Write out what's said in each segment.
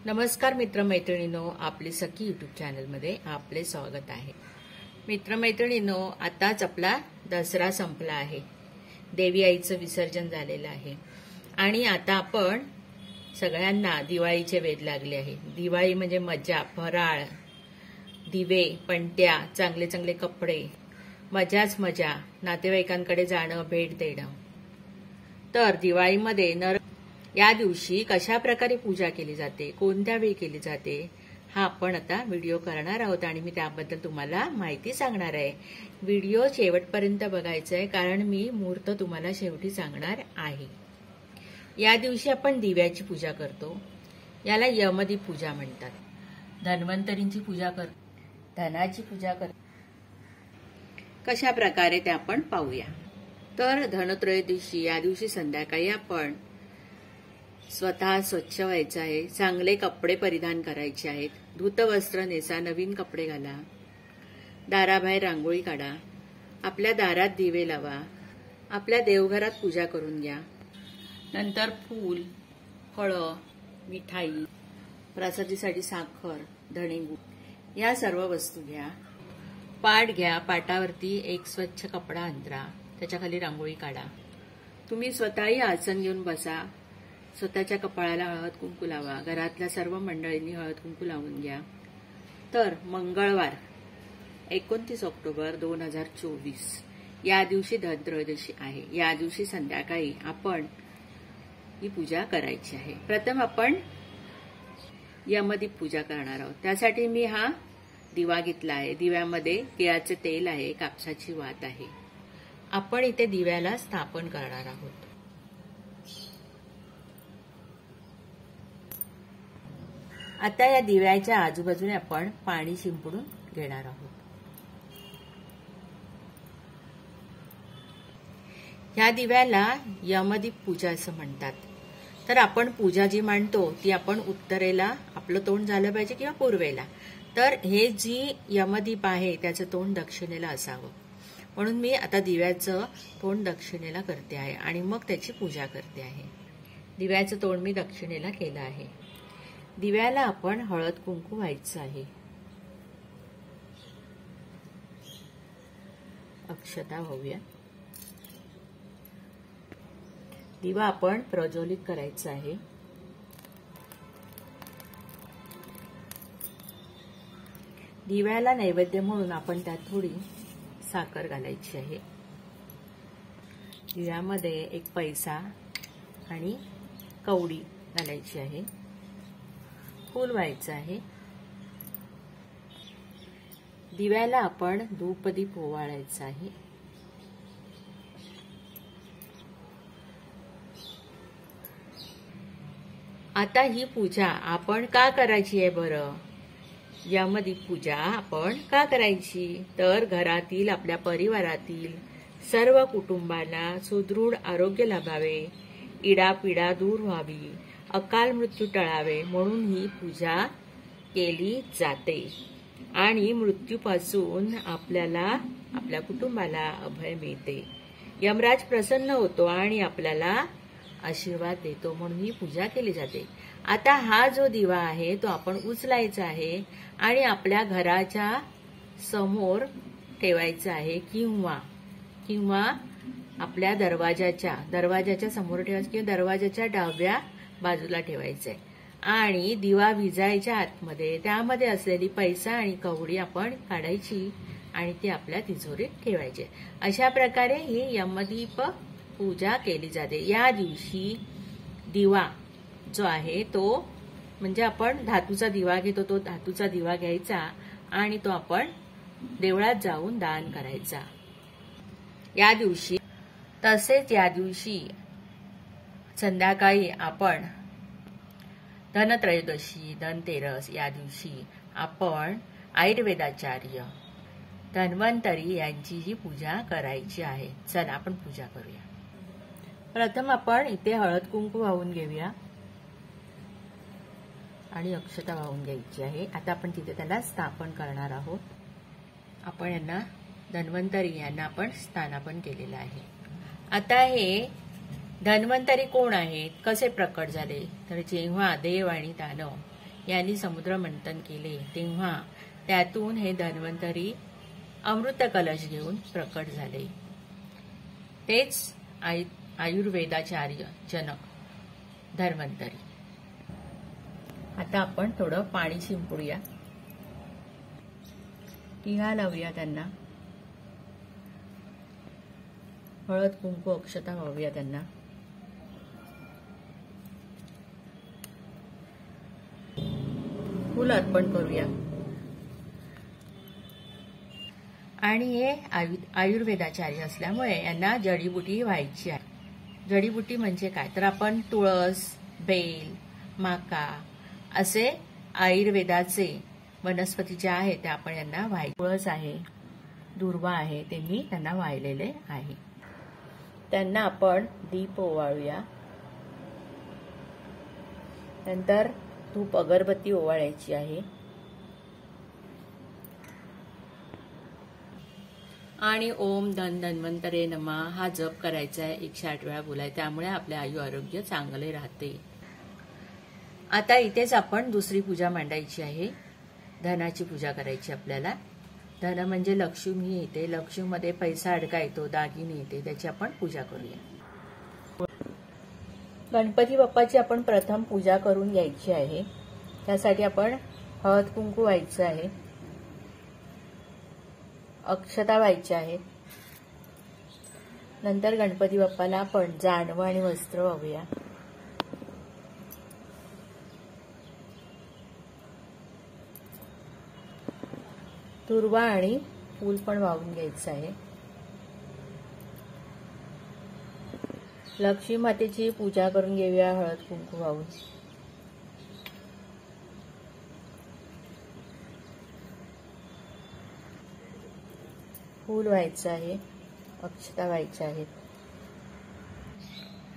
नमस्कार मित्रमैत्रिणींनो, आपले सखी यूट्यूब चॅनलमध्ये आपले स्वागत आहे। मित्रमैत्रिणींनो, आताच आपला दसरा संपला आहे, देवी आईचं विसर्जन झालेलं आहे आणि आता आपण सगळ्यांना दिवाळीचे वेध लागले आहे। दिवाळी म्हणजे मजा, फराळ, दिवे, पणत्या, चांगले चांगले कपडे, मजाच मजा, नातेवाईकांकडे जाणं, भेट देणं। तर दिवाळीमध्ये या दिवशी कशा प्रकारे पूजा केली जाते, कोणत्या वेळी केली जाते, हा आपण आता व्हिडिओ करणार आहोत आणि मी त्याबद्दल तुम्हाला माहिती सांगणार आहे। व्हिडिओ शेवटपर्यंत बघायचा आहे कारण मी मुहूर्त तुम्हाला शेवटी सांगणार आहे। या दिवशी आपण दिव्याची पूजा करतो, याला यमदीप पूजा म्हणतात। धन्वंतरींची पूजा करतो, धनाची पूजा करतो। कशा प्रकारे ते आपण पाहूया। तर धनत्रयोदशी या दिवशी संध्याकाळी आपण स्वतः स्वच्छ व्हायचं आहे, चांगले कपडे परिधान करायचे आहेत, धुत वस्त्र नेसा, नवीन कपडे घाला, दाराबाहेर रांगोळी काढा, आपल्या दारात दिवे लावा, आपल्या देवघरात पूजा करून घ्या। नंतर फूल, फळं, मिठाई, प्रसादीसाठी साखर, धणे, गूळ या सर्व वस्तू घ्या। पाट घ्या, पाटावरती एक स्वच्छ कपडा अंतरा, त्याच्याखाली रांगोळी काढा। तुम्ही स्वतःही आसन घेऊन बसा, स्वतःच्या कपाळाला हळद कुंकू लावा, घरातल्या सर्व मंडळींनी हळद कुंकू लावून घ्या। तर मंगळवार 29 ऑक्टोबर 2024 या दिवशी धनत्रयोदशी आहे। या दिवशी संध्याकाळी आपण ही पूजा करायची आहे। प्रथम आपण यमदीप पूजा करणार आहोत। त्यासाठी मी हा दिवा घेतला आहे। दिव्यामध्ये तिळाचे तेल आहे, कापसाची वात आहे। आपण इथे दिव्याला स्थापन करणार आहोत। आता या दिव्याच्या आजूबाजूने आपण पाणी शिंपडून घेणार आहोत। या दिव्याला यमदीप पूजा असं म्हणतात। तर आपण पूजा जी मांडतो ती आपण उत्तरेला आपलं तोंड झालं पाहिजे किंवा पूर्वेला। तर हे जी यमदीप आहे त्याचं तोंड दक्षिणेला असावं, म्हणून मी आता दिव्याचं तोंड दक्षिणेला करते आहे आणि मग त्याची पूजा करते आहे। दिव्याचं तोंड मी दक्षिणेला केलं आहे। दिव्याला आपण हळद कुंकू व्हायचं आहे, अक्षता वाहूया। दिवा आपण प्रज्वलित करायचा आहे। दिव्याला नैवेद्य म्हणून आपण त्यात थोडी साखर घालायची आहे। दिव्यामध्ये एक पैसा आणि कवडी घालायची आहे। फूल व्हायचं आहे। दिव्याला आपण धूपदीप ओवाळायचा आहे। आता ही पूजा आपण का करायची आहे बरं? यमदीप पूजा आपण का करायची? तर घरातील, आपल्या परिवारातील सर्व कुटुंबाला सुदृढ आरोग्य लाभावे, इडापिडा दूर व्हावी, अकाल मृत्यू टळावे म्हणून ही पूजा केली जाते आणि मृत्यूपासून आपल्याला, आपल्या कुटुंबाला अभय मिळते। यमराज प्रसन्न होतो आणि आपल्याला आशीर्वाद देतो, म्हणून ही पूजा केली जाते। आता हा जो दिवा आहे तो आपण उचलायचा आहे आणि आपल्या घराच्या समोर ठेवायचा आहे किंवा आपल्या दरवाजाच्या समोर ठेवायचं किंवा दरवाजाच्या डाव्या बाजूला ठेवायचंय आणि दिवा विजायच्या आतमध्ये त्यामध्ये असलेली पैसा आणि कवडी आपण काढायची आणि ती आपल्या तिजोरीत ठेवायची। अशा प्रकारे ही यमदीप पूजा केली जाते। या दिवशी दिवा जो आहे तो म्हणजे आपण धातूचा दिवा घेतो, तो धातूचा दिवा घ्यायचा आणि तो आपण देवळात जाऊन दान करायचा या दिवशी। तसेच या दिवशी संध्याकाळी आपण धनत्रयोदशी, धनतेरस या दिवशी आपण आयुर्वेदाचार्य धन्वंतरी यांची ही पूजा करायची आहे। चला आपण पूजा करूया। प्रथम आपण इथे हळद कुंकू वाहून घेऊया आणि अक्षता वाहून घ्यायची आहे। आता आपण तिथे त्याला स्थापन करणार आहोत। आपण यांना धन्वंतरी यांना आपण स्थानापन केलेलं आहे। आता हे धन्वंतरी कोण आहेत, कसे प्रकट झाले, तर जेव्हा देव आणि दानव यांनी समुद्र मंथन केले तेव्हा त्यातून हे धन्वंतरी अमृत कलश घेऊन प्रकट झाले. तेच आयुर्वेदाचार्य जनक धन्वंतरी. आता आपण थोडं पाणी शिंपडूया, टिळा लावूया त्यांना, हळद कुंकू अक्षता वाहूया त्यांना. फूल अर्पण करूया. आणि हे आयुर्वेदाचार्य असल्यामुळे यांना जडीबुटी व्हायची आहे. जडीबुटी म्हणजे काय तर आपण तुळस, बेल, माका असे आयुर्वेदाचे वनस्पती ज्या आहेत त्या आपण यांना व्हायचे. तुळस आहे, दुर्वा आहे, ते मी त्यांना वाहिलेले आहे. त्यांना आपण दीप ओवाळूया. नंतर धूप अगरबत्ती ओवाळायची आहे. आणि ओम धन धन्वंतरे नमः हा जप करायचा आहे. 108 वेळा बोलाय, त्यामुळे आपले आयु आरोग्य चांगले राहते. आता इथेच आपण दुसरी पूजा मांडायची आहे. धनाची पूजा करायची आपल्याला. धन म्हणजे लक्ष्मी येते, लक्ष्मीमध्ये पैसा अडका येतो, दागिने येते, त्याची आपण पूजा करूया. गणपती बाप्पाची आपण प्रथम पूजा करून घ्यायची आहे. त्यासाठी आपण हळद कुंकू व्हायचं आहे, अक्षता व्हायच्या आहेत. नंतर गणपती बाप्पाला आपण जानवं आणि वस्त्र वाहूया. दुर्वा आणि फूल पण वाहून घ्यायचं आहे. लक्ष्मी मातेची पूजा करून घेऊया हळद कुंकू वाहून. फूल व्हायचं आहे, अक्षता व्हायच्या आहेत.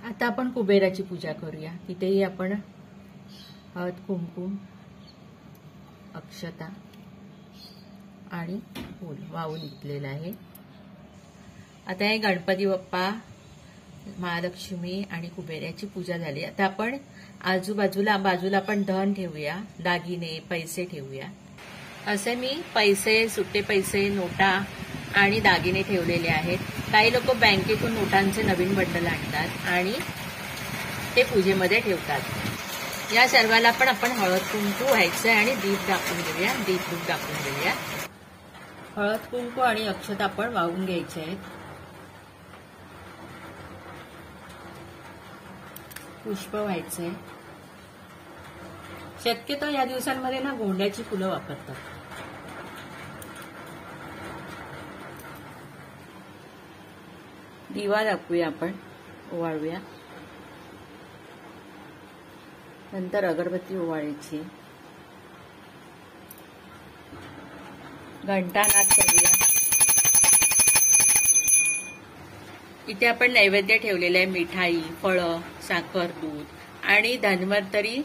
आता आपण कुबेराची पूजा करूया. तिथेही आपण हळद कुंकू, अक्षता आणि फूल वाहून घेतलेलं आहे. आता हे गणपती बाप्पा, महालक्ष्मी आणि कुबेराची पूजा झाली. आता आपण बाजूला आपण धन ठेवूया, दागिने, पैसे ठेवूया. असे मी पैसे, सुट्टे पैसे, नोटा आणि दागिने ठेवलेले आहेत. काही लोक बँकेतून नोटांचे नवीन बंडल आणतात आणि ते पूजेमध्ये ठेवतात. या सर्वाला पण आपण हळद कुंकू व्हायचं आणि दीप दाखवून घेऊया, दीप दाखवून घेऊया. हळद कुंकू आणि अक्षता आपण वाहून घ्यायचे आहेत. पुष्प व्हायचंय. शक्यतो या दिवसांमध्ये ना गोंड्याची फुलं वापरतात. दिवा दाखवूया आपण, ओवाळूया. नंतर अगरबत्ती ओवाळायची. घंटानाद करूया. इथे आपण नैवेद्य ठेवलेलं आहे, मिठाई, फळं, साखर, दूध. आणि धन्वंतरी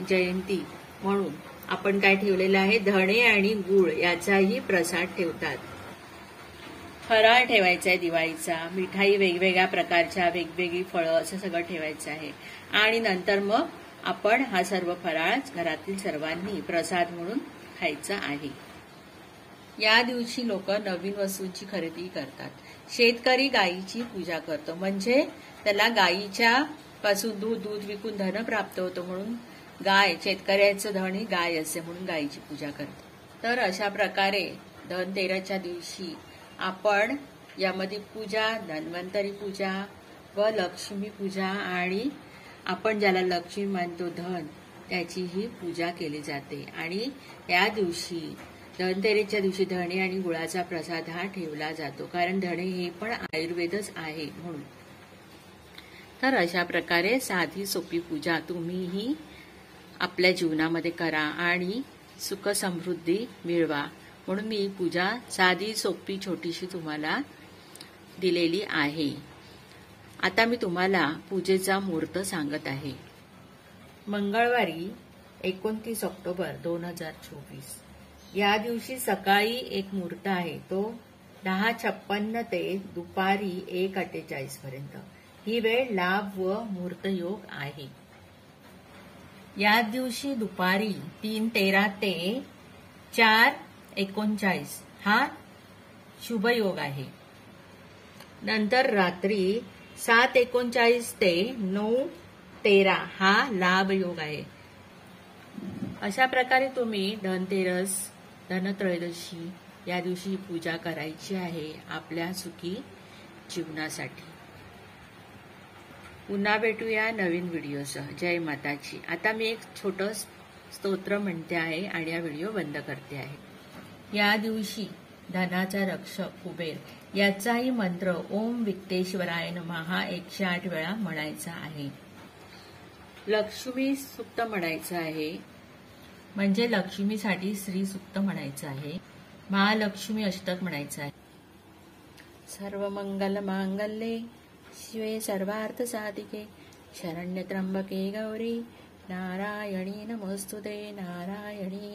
जयंती म्हणून आपण काय ठेवलेलं आहे, धणे आणि गूळ याचाही प्रसाद ठेवतात. फराळ ठेवायचा आहे दिवाळीचा, मिठाई वेगवेगळ्या प्रकारच्या, वेगवेगळी फळं, असं सगळं ठेवायचं आहे. आणि नंतर मग आपण हा सर्व फराळ घरातील सर्वांनी प्रसाद म्हणून खायचा आहे. या दिवशी लोक नवीन वस्तूंची खरेदी करतात. शेतकरी गायीची पूजा करतो, म्हणजे त्याला गायीच्या पासून दूध विकून धन प्राप्त होतं, म्हणून गाय, शेतकऱ्याचं धन ही गाय असे म्हणून गायीची पूजा करते. तर अशा प्रकारे धनतेरसच्या दिवशी आपण यामध्ये पूजा, धन्वंतरी पूजा व लक्ष्मी पूजा आणि आपण ज्याला लक्ष्मी मानतो धन, त्याचीही पूजा केली जाते. आणि या दिवशी धनतेरसच्या दिवशी धणे आणि गुळाचा प्रसाद हा ठेवला जातो, कारण धणे हे पण आयुर्वेदच आहे म्हणून. तर अशा प्रकारे साधी सोपी पूजा तुम्हीही आपल्या जीवनामध्ये करा आणि सुख समृद्धी मिळवा, म्हणून मी ही पूजा साधी सोपी छोटीशी तुम्हाला दिलेली आहे. आता मी तुम्हाला पूजेचा मुहूर्त सांगत आहे. मंगळवारी 29 ऑक्टोबर 2024 या दिवशी सकाळी एक मुहूर्त आहे, तो 10:56 ते दुपारी 1:48 पर्यंत. ही वेळ लाभ व मुहूर्त योग आहे. या दिवशी दुपारी 3:13 ते 4:39 हा शुभ योग आहे. नंतर रात्री 7:39 ते 9:13 हा लाभ योग आहे. अशा प्रकारे तुम्ही धनतेरस, धनत्रयोदशी या दिवशी पूजा करायची आहे आपल्या सुखी जीवनासाठी. पुन्हा भेटूया नवीन व्हिडिओसह. जय माताची. आता मी एक छोटं स्तोत्र म्हणते आहे आणि हा व्हिडिओ बंद करते आहे. या दिवशी धनाचा रक्षक कुबेर याचाही मंत्र ओम वित्तेश्वराय नमः हा 108 वेळा म्हणायचा आहे. लक्ष्मी सूक्त म्हणायचं आहे, म्हणजे लक्ष्मीसाठी श्री सूक्त म्हणायचं आहे. महालक्ष्मी अष्टक म्हणायचं आहे. सर्व मंगल मांगल्ये शिवे सर्वार्थ साधिके शरण्य त्र्यंबके गौरी नारायणी नमोस्तुते नारायणी